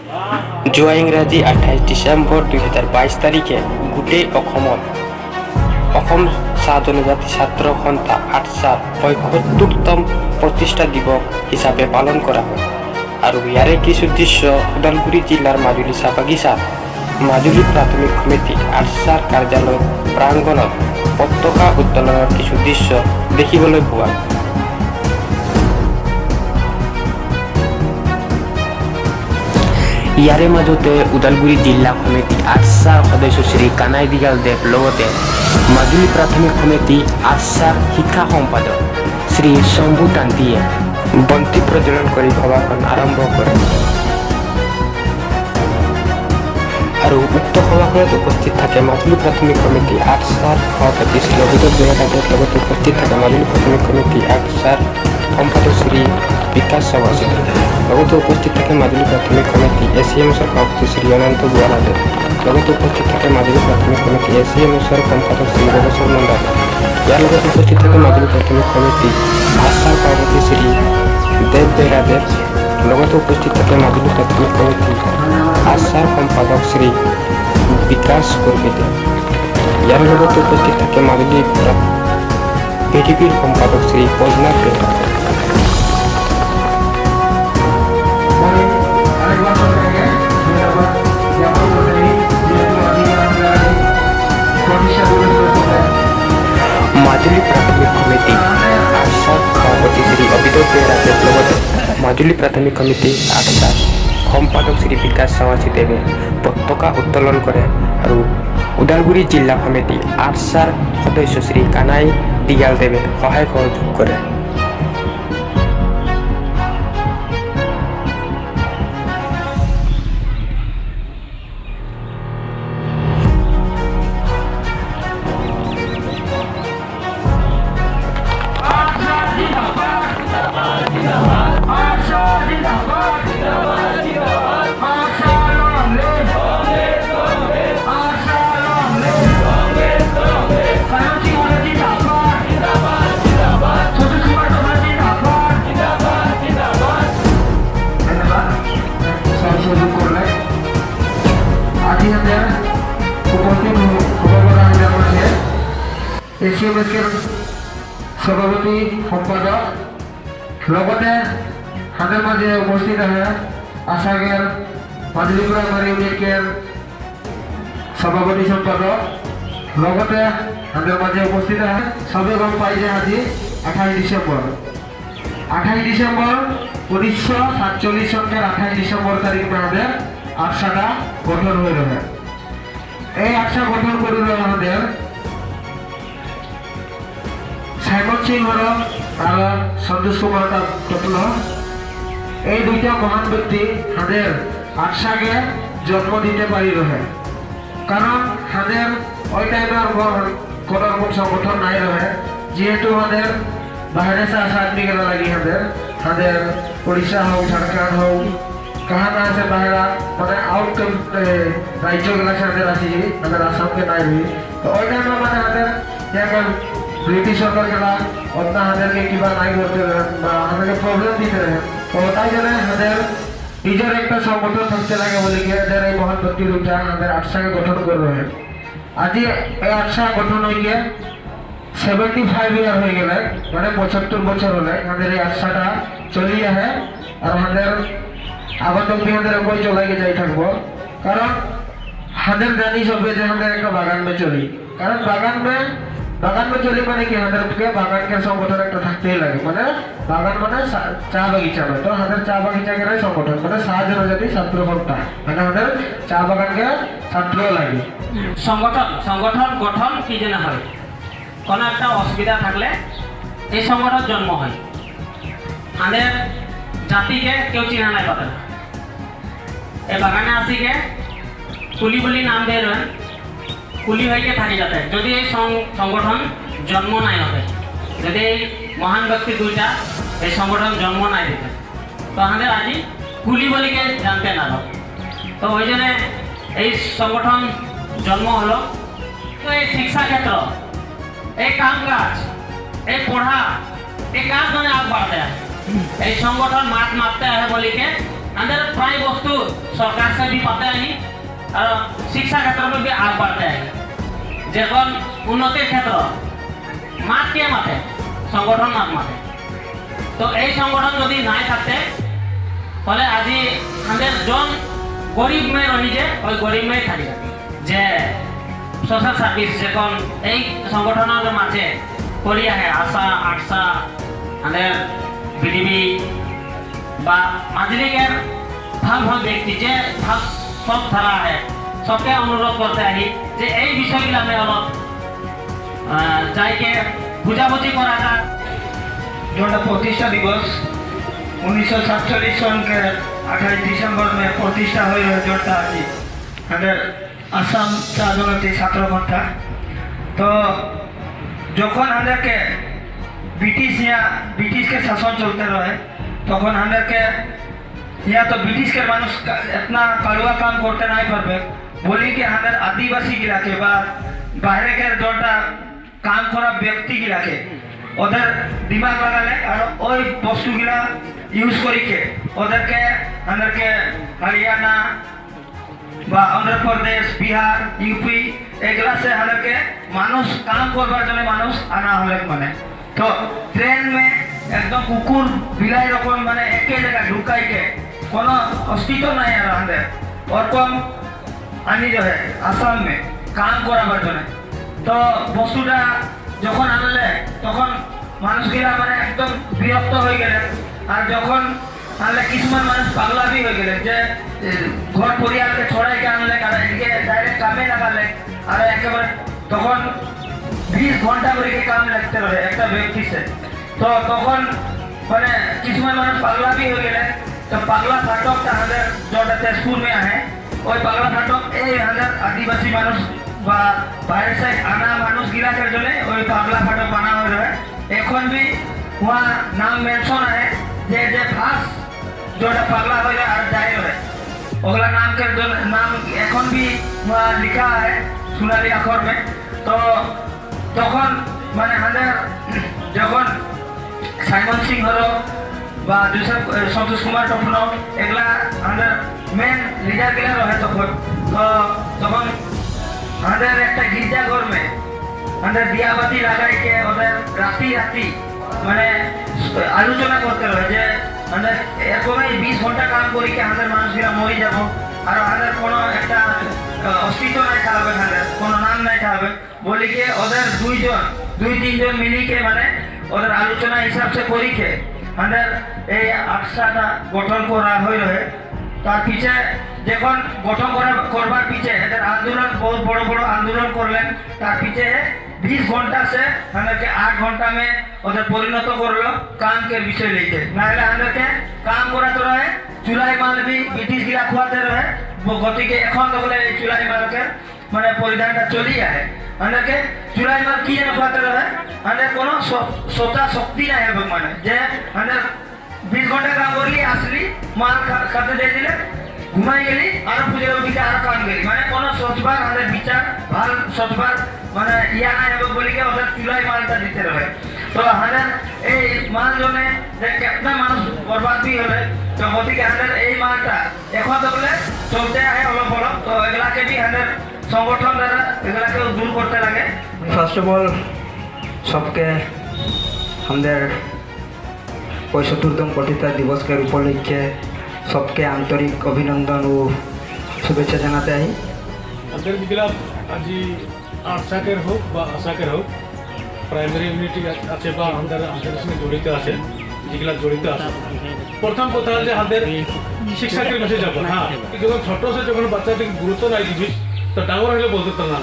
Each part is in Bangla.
যোৱা ইংৰাজী 28 ডিচেম্বৰ 2022 তাৰিখে গোটেই অসমত অসম চাহ জনজাতি ছাত্ৰ সন্থা আটছাৰ ৭৫তম প্ৰতিষ্ঠা দিৱস হিচাপে পালন কৰা হয় আৰু ইয়াৰে কিছু দৃশ্য ওদালগুৰি জিলাৰ মাজুলী চাহ বাগিচাত মাজুলী প্ৰাথমিক সমিতি আটছাৰ কাৰ্যালয় প্ৰাংগণত পতাকা উত্তোলনৰ কিছু দৃশ্য দেখিবলৈ পোৱা। ইয়াৰে মাজতে ওদালগুৰি জিলা সমিতি আটছাৰ সদস্য শ্ৰী কানাই দিগাল দেৱ লগতে মাজুলী প্ৰাথমিক সমিতি আটছাৰ শিক্ষা সম্পাদক শ্ৰী শম্ভু তান্তিয়ে বন্তি প্ৰজ্বলন কৰি সভাখন আৰম্ভ কৰে আৰু উক্ত সভাখনত উপস্থিত থাকে মাজুলী প্ৰাথমিক সমিতি আটছাৰ সভাপতি শ্ৰী অভিজিত বৰুৱাদেৱৰ লগতে উপস্থিত থাকে মাজুলী প্ৰাথমিক সমিতি আটছাৰ সম্পাদক শ্ৰী বিকাশ চৌহাচিত লগতে উপস্থিত থাকে মাজুলী প্ৰাথমিক সমিতি এচিএমছৰ সভাপতি শ্ৰী অনন্ত গোৱালাদেৱ লগতে উপস্থিত থাকে মাজুলী প্ৰাথমিক সমিতি এচিএমছৰ সম্পাদক শ্ৰী ৰবচৰ মণ্ডল। ইয়াৰ লগতে উপস্থিত থাকে মাজুলী প্ৰাথমিক সমিতি আটছাৰ সভাপতি শ্ৰী দেৱ বেৰাদেৱ লগতে উপস্থিত থাকে মাজুলী প্ৰাথমিক সমিতি আটছাৰ সম্পাদক শ্ৰী বিকাশ কৰ্কীদেৱ। ইয়াৰ লগতে উপস্থিত থাকে মাজুলী PDPৰ সম্পাদক শ্ৰী পদ্মনাথ বেৰা। মাজুলী প্ৰাথমিক সমিতি আটছাৰ সভাপতি শ্ৰী অভিজিত বৰুৱাদেৱ লগতে মাজুলী প্ৰাথমিক সমিতি আটছাৰ সম্পাদক শ্ৰী বিকাশ চৌহাচিদেৱে পতাকা উত্তোলন কৰে আৰু ওদালগুৰি জিলা সমিতি আটছাৰ সদস্য শ্ৰী কানাই দিগাল দেৱে সহায় সহযোগ কৰে। এচিএমএসের সভাপতি সম্পাদক লগতে হাতের মাঝে উপস্থিত আছে আশাকের মাজুলী প্রাইমারি ইউনিটের সভাপতি সম্পাদক লগতে হাতের মাঝে উপস্থিত আছে সবে গম পাই যে আজি 28 ডিসেম্বর 1947 সনের 28 ডিসেম্বর তারিখে আমাদের আটছাটা গঠন হয়ে রহে। এই আটছা গঠন করে আমাদের সাইমন সিং হরক আর সন্তোষ কুমার টপল এই দুইটা মহান ব্যক্তি হাদের আটছাকে জন্ম দিতে পারি রহে কারণ হাদের ওই টাইমের কোনো রকম সংগঠন নাই রহে যেহেতু হাদের বাইরে আসা আদমিকেরা লাগি হাদের উড়িষ্যা হোক ঝাড়খণ্ড হোক কাহানা আছে বাহিরা মানে আউট রাজ্যগুলা হাদের আসি হাদের আসামকে নাই রহি তো ওই টাইমে মানে হাদের ব্রিটিশ সরকার গেলা ওটা হাদেরকে কিবা নাই করতে বা হাদেরকে প্রবলেম দিতে রহে তো তাই জন্য হাদের নিজের একটা সংগঠন থাকতে লাগে বলে কি হাদের এই মহান ব্যক্তি দুটা হাদের আটছাকে গঠন করে রহে। আজি এই আটছা গঠন হয়ে গিয়ে 75 ইয়ার হয়ে গেলে মানে 75 বছর হলে হাদের এই আটছাটা চলি আহে আর হাদের আবার তুমি হাদের ওই চলাই যাই থাকবো কারণ হাদের জানি সবে যে হাদের একটা বাগান মে চলি কারণ বাগান মে চলি মানে কি হাদেরকে বাগানকে সংগঠন একটা থাকতেই লাগে মানে বাগান মানে চা বাগিচা নয় তো হাদের চা বাগিচা কে সংগঠন মানে সাহা জনজাতি ছাত্র সন্থা মানে হাদের চা বাগানকে ছাত্র লাগে। সংগঠন গঠন কি যেন হয় কোনো একটা অসুবিধা থাকলে এই সংগঠন জন্ম হয়। আমাদের জাতিকে কেউ চিনা নাই পারে এই বাগানে আসিকে কুলি বলি নাম দিয়ে রয়েন কুলি হয়ে থাকি যাতে যদি এই সংগঠন জন্ম নাই হতে যদি এই মহান ব্যক্তি দুইটা এই সংগঠন জন্ম নাই দিতে তো আমাদের আজি কুলি বলিকে জানতে না তো ওই জন্য এই সংগঠন জন্ম হলো। তো এই শিক্ষা ক্ষেত্র এই কাম কাজ এই পড়া এই কাজ মানে আগ বাড়তে এই সংগঠন মাঠ মারতে है बोली के अंदर प्राय वस्तु सरकार से भी पाते हैं और शिक्षा क्षेत्र में भी आग बढ़ते हैं যেমন উন্নতির ক্ষেত্র মাঠ কে মাঠে সংগঠন মাঠে তো এই সংগঠন যদি নাই থাকতে তাহলে আজি আমাদের জন গরিব মেয়ে রহিছে ওই গরিব মেয়ে থাকি যে সোশ্যাল সার্ভিস যখন এই সংগঠনের মাঝে করি আহে আশা আশা আমাদের বিডিবি বা মাজলিকের ভাল ভাল ব্যক্তি যে ভাল সব ধারা আহে सबके अनुरोध करते आही जे এই বিষয়গুলো আমি অলপ যাইকে বুঝাবুঝি করাটা जोड़ा प्रतिष्ठा दिवस 1947 सन के 28 दिसंबर में प्रतिष्ठा हुई है जोड़ता आज हमारे आसाम जनजाति छात्र संस्था तो যখন আমাদেরকে ब्रिटिश के शासन चलते रहे तখন আমাদেরকে यहाँ तो ब्रिटिश के मानुष इतना कड़वा काम करते नहीं पारबे बोली कि हमारे आदिवासी गिलाके बाहर के जोटा काम करा व्यक्ति गिलाके ओदर दिमाग लगाले और ओई वस्तु गिला यूज करी के ओदर के अंदर के हरियाणा बा आंध्र प्रदेश बिहार यूपी एगला से हमारे के मानुष काम करवार जने मानुष आना हले माने तो ट्रेन में एकदम कुकुर बिलाई रकम माने एके जगह ढुकाई के कोनो अस्तित्व नहीं है हमारे और कम आनी जो है आसाम में काम कराबार जने तो वस्तुटा যখন আনলে তখন মানুষগুলা মানে একদম বিরক্ত হয়ে গেলেন আর যখন আনলে কিছুমান মানুষ পাগলাবি হয়ে গেলেন যে ঘর পরিবারকে ছড়াইকে আনলে এদিকে ডাইরেক্ট কামে লাগালে আর একেবারে তখন 20 ঘন্টা করে কাম লাগতে রহে একটা ব্যক্তিতে তো তখন মানে কিছুমান মানুষ পাগলাবি হয়ে গেলেন তো পাগলা ফাটকটা আমাদের যেটা তেজপুর में है ওই পাগলা ফাটক এই আমাদের আদিবাসী মানুষ বা বাইরে से आना मानुष गिला कर जोले ওই পাগলা ফাটক বানা হয়ে রহে এখন भी वहाँ नाम मेंशन है जे फास्ट जोटा पागला हो रहा है जाए रहे ओगला नाम के जो नाम এখন भी वहाँ लिखा है सोनाली अक्षर में तो তখন মানে আমাদের যখন সাইমন সিং হলো বা সন্তোষ কুমার টপন এগুলা আমাদের মেন লিডার গিলা রহে তখন তো তখন আমাদের একটা গির্জাঘর में আমাদের দিয়াবাতি লাগাই के ওদের রাতি মানে আলোচনা করতে রহে যে আমাদের এরকমই 20 ঘন্টা কাম করি के আমাদের মানুষরা মরে যাব আর আমাদের কোনো একটা অস্তিত্ব নাই থাকবে আমাদের কোনো নাম নাই থাকবে বলি के ওদের দুই তিনজন মিলি के মানে ওদের আলোচনা হিসাব से করি के আমাদের এই আটসাটা গঠন করা হই রহে তার পিছে যখন গঠন করবার পিছে এদের আন্দোলন बहुत বড় आंदोलन করলেন তার পিছে 20 घंटा से हमें 8 घंटा में उधर परिणत कर लो काम के विषय लेके नाहले हमें के काम करा तो रहे चुलाई माल भी ब्रिटिश गिला खुआते रहे वो गति के এখন তো বলে চুলাই মাল के মানে পরিধানটা চলি আছে মানে के চুলাই মাল কি যেন খুआते रहे মানে কোনো সোতা শক্তি নাই হবে মানে যে মানে 20 ঘন্টা কাম করলি আসলি মাল খাতে দিয়ে দিলে ঘুমাই গেলি আর পুজো উঠিকে আর কাম গেলি মানে কোনো সোচবার আমাদের বিচার ভাল সোচবার মানে ইয়া নাই হবে বলি के ওদের চুলাই মালটা দিতে রহে তো আমাদের এই মাল জনে যে কেতনা মানুষ বরবাদ भी হলে তো গতিকে আমাদের এই মালটা এখন তো বলে চলতে আহে অলপ তো এগুলাকে भी আমাদের সংগঠন দ্বারা এগুলাকে দূর করতে লাগে ফার্স্ট অফ অল सबके আমাদের 75তম प्रतिष्ठा दिवस के उपलक्षे सबके आंतरिक अभिनंदन और शुभेच्छा জানাতে আহি আমাদের যেগুলা আজি আশাকের হোক বা আশাকের হোক প্রাইমারি ইউনিটি আছে বা আমাদের সঙ্গে জড়িত আছে যেগুলা জড়িত আছে প্রথম কথা যে আমাদের শিক্ষাকের বিষয়ে যাব হ্যাঁ যখন ছোট সে যখন বাচ্চাটিকে গুরুত্ব নাই দিবি তো ডাঙর হলে বলতে পার না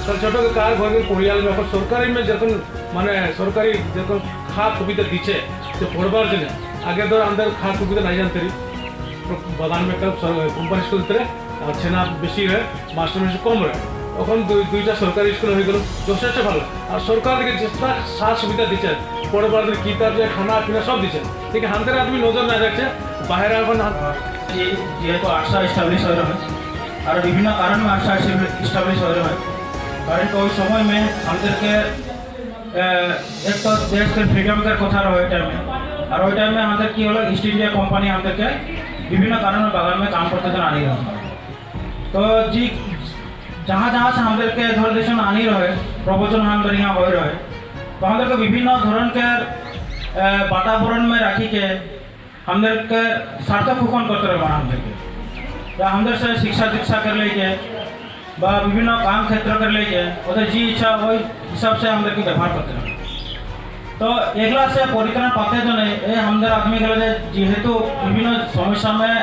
তাহলে ছোটকে কার ঘরে পরিয়াল এখন সরকারি যখন মানে সরকারি যখন খা সুবিধা দিচ্ছে যে পড়বার জন্য আগে ধর আমাদের খা সুবিধা নাই জানতে বাগান में কোম্পানি স্কুল ভিতরে ছেনা বেশি হয় মাস্টার বেশি কম হয় তখন দুইটা সরকারি স্কুল হয়ে গেল যথেষ্ট ভালো আর সরকার থেকে যেটা সা সুবিধা দিচ্ছে পড়বার কিতাব যে খানা পিনা সব দিচ্ছে ঠিক আমাদের আদমি নজর না রাখছে বাইরে এখন যেহেতু আশা স্টাবলিশ হয়ে रहा है और विभिन्न कारण में आशा स्टाब्लिश हो रहा है कारण तो उस समय में हमদের के एक तो देश के फ्रीडम के कथा रहे टाइम में और ওই টাইমে আমাদের কি হলো ইস্ট ইন্ডিয়া কোম্পানি আমাদেরকে विभिन्न कारण में बागान में काम करते आ नहीं रहे। तो जी जहाँ जहाँ से हम के धरदेशन आनी रहे प्रवचन हम यहाँ हो रहे तो हम के विभिन्न धरण के वातावरण में राखी के हम के सार्थक फूकन करते रहे हम या हम से शिक्षा दीक्षा कर लेके विभिन्न काम क्षेत्र कर लेके उधर जी इच्छा वही हिसाब से हम के व्यवहार करते रहे। तो एगला से परित्राण पाते जो नहीं ये हमदर आदमी गले जेहेतु विभिन्न समस्या में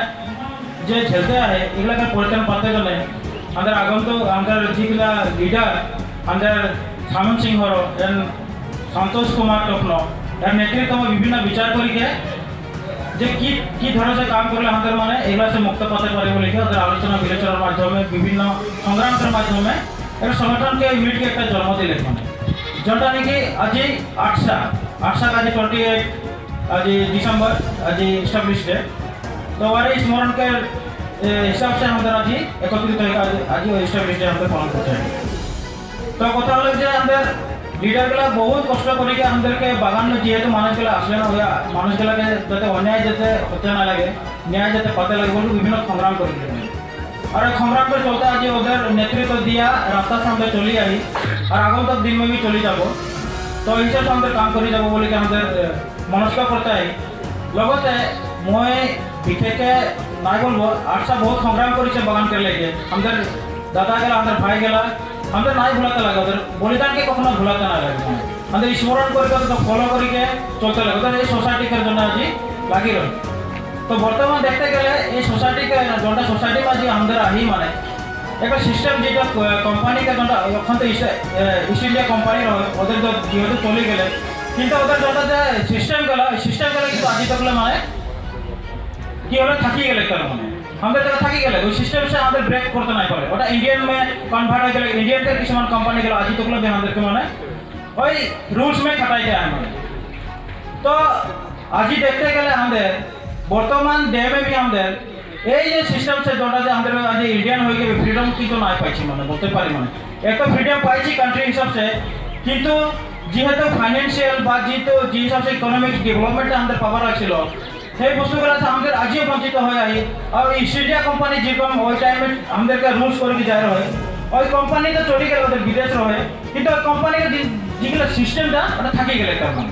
जे झेलते है एगला के परित्राण पाते जो नहीं अंदर आगंतुक अंदर जीगला लीडर अंदर सामन सिंह हरो एन संतोष कुमार टोपनो यार नेतृत्व में विभिन्न विचार करके जे की धरण से काम करले अंदर माने एगला से मुक्त पाते पारे बोले अंदर आलोचना विवेचनार माध्यमे विभिन्न संग्राम के माध्यमे एक संगठन के यूनिट के एक जन्म दिले माने जोटा नाकि आज 8सा आज 28 आज डिसेम्बर आज इस्टाब्लिश डे तो वारे स्मरण के हिसाब से हम आज एकत्रित आज इस्टाब्लिश डे हम पालन करते हैं। तो कथा हल जे लीडर गला बहुत कष्ट करके हम के बागान में जेहेतु मानुष गला आसले ना हुआ मानुष गला के जाते अन्याय जाते होते ना लगे न्याय जाते पता लगे बोल विभिन्न संग्राम कर और संग्राम पर चलते आज उधर नेतृत्व दिया रास्ता से हम चली आई और आगंतुक दिन में भी चली যাব तो हिसाब से हम काम कर যাব बोले कि हम मनस्क करते हैं लगते मैं विशेषके ना बोलो आठसा बहुत संग्राम कर बागान कर लेके हम दादा गला हम भाई गला हम ना भूलाते लगे ओদের बलिदान के कखनो भूलाते ना लगे हम स्मरण करके फलो करके चलते लगे ये सोसाइटी के जो आज लगी रही। तो बर्तमान देखते गले ये सोसाइटी के जोटा सोसाइटी में आज हम आही माने एक सिस्टम जो कोम्पानी के जोटा এখন तो ईस्ट इंडिया कोम्पानी ओদের जो जेहेतु चली गए কিন্তু ওদের जोटा सिस्टम गला কিন্তু आज तक माने कि हमें थकी गए तार माने हमारे जगह थकी गए वो सिस्टम से हमें ब्रेक करते नहीं पारे ওটা इंडियन में कन्वर्ट हो गए इंडियन के किसान कोम्पानी गला आज तक हमारे माने वही रूल्स में खटाई गया हमारे। तो आज देखते गले हमारे बर्तमान डे में भी हमारे ये सिस्टम से जोटा हमारे आज इंडियन हो गए फ्रीडम की तो ना पाई माने बोलते पारी माने एक तो फ्रीडम पाई कंट्री हिसाब से किंतु जेहेतु फाइनेंशियल जेहेतु जी हिसाब से इकोनॉमिक डेवलपमेंट हमारे पावर आछिलो সেই বস্তুগুলো আমাদের আজিও বঞ্চিত হয়ে আই আর ইস্ট ইন্ডিয়া কোম্পানি যেরকম ওই টাইমে আমাদেরকে রুলস করে যায় রয়ে ওই কোম্পানি তো চলে গেলে ওদের বিদেশ রয়ে কিন্তু ওই কোম্পানির যেগুলো সিস্টেমটা ওটা থাকি গেলে তার মানে